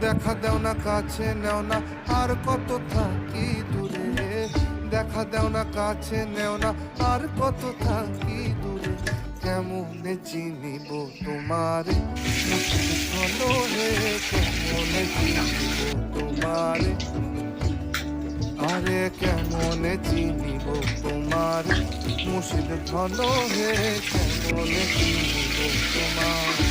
দেখা দেও না কাছে নেও না আর কত থাকি দূরে, দেখা দেও না কাছে নেও না আর কত থাকি দূরে। কেমনে চিনিব তোমারে মুশকিল হলো রে, কেমনে চিনিব তোমারে, আরে কেমনে চিনিব তোমারে মুশকিল হলো রে, কেমনে চিনিব তোমারে।